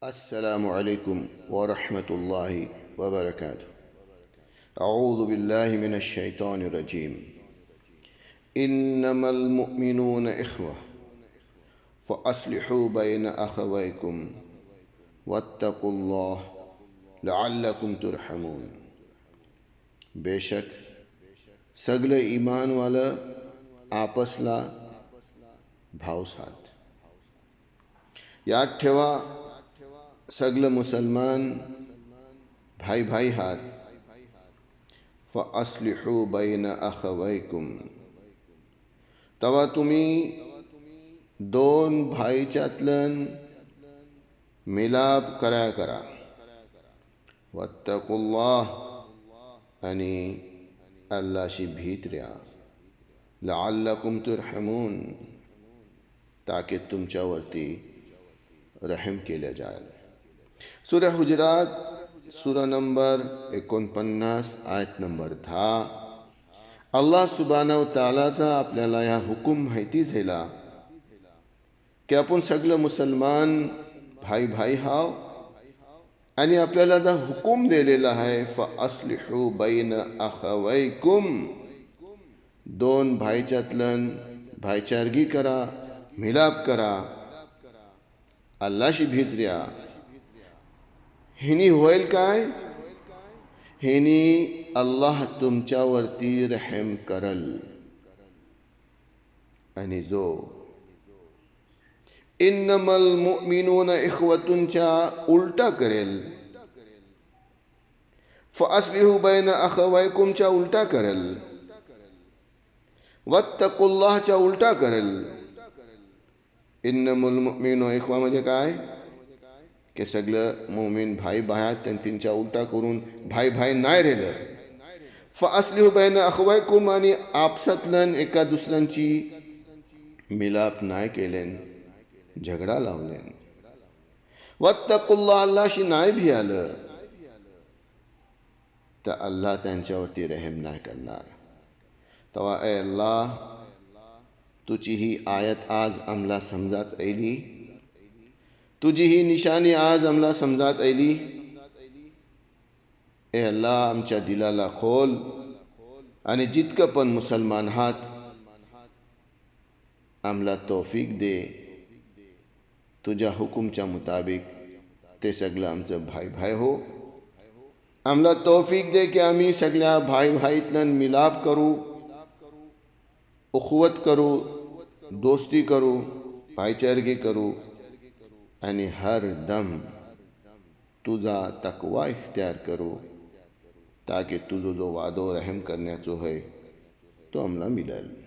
السلام عليكم ورحمة الله وبركاته. أعوذ بالله من الشيطان الرجيم. إنما المؤمنون إخوة فأصلحوا بين أخويكم واتقوا الله لعلكم ترحمون. بے شک سگلے ایمان والا آپسلا भाव साथ. याद ठेवा सगळं मुसलमान भाई भाई हात. फअस्लिहू बैन अखवैकुम. तवा तुम्ही दोन भाईच्यातलन मिलाप करा. वत्तकुल्लाह. आणि अल्लाहशी भीत रहा. लअल्लकुम तुरहमून. ताकि तुमच्यावरती रहम केले जाईल. सूरा हुजरात सूरा नंबर 49 आयत नंबर 10. अल्लाह सुब्हानहू व तआलाचा आपल्याला ह्या हुकूम माहिती झाला की आपण सगळं मुसलमान भाई भाई हाव. आणि आपल्याला जो हुकूम दिलेला आहे फअस्लिहू बैन अखवैकुम. दोन भाईच्यातलन भाईचारगी करा, मिलाप करा, अल्लाहशी भीत रहा. हिनी होईल काय? हिनी अल्लाह तुमच्यावरती रहम करल. आणि जो इन्नमल मुमिनून इख्वतुनच्या उलटा करेल, फअस्लिहू बैन अखवैकुमच्या उलटा करेल, वत्तकुल्लाहच्या उलटा करेल. इन्नमल मुमिनून इख्वा म्हणजे काय? की सगळं मुमिन भाई भायात त्यांच्या उलटा करून भाई भाई नाही राहिलं. फअस्लिहू बैन अखवैकुम. आणि आपसातलन एका दुसऱ्यांची मिलाप नाही केलेन, झगडा लावलेन. वत्तकुल्लाह. अल्लाहशी नाही भी आलं तर अल्लाह त्यांच्यावरती रहम नाही करणार. तवा ए अल्लाह तुझी ही आयत आज आम्हाला समजात आली. तुझी ही निशानी आज आम्हाला समजात आली. ए अल्लाह आमच्या दिलाला खोल. आणि जितकं पण मुसलमान हात आम्हाला तौफीक दे तुझ्या हुकुमच्या मुताबिक ते सगळं आमचं भाई भाई हो. आम्हाला तौफीक दे की आम्ही सगळ्या भाई भाईतलन मिलाप करू, उखवत करू, दोस्ती करू, भाईचारगी करू. आणि हर दम तुझा तकवा इख्तियार करू ताकि तुझो जो वादो रहम करण्याचो है तो आम्हाला मिळेल.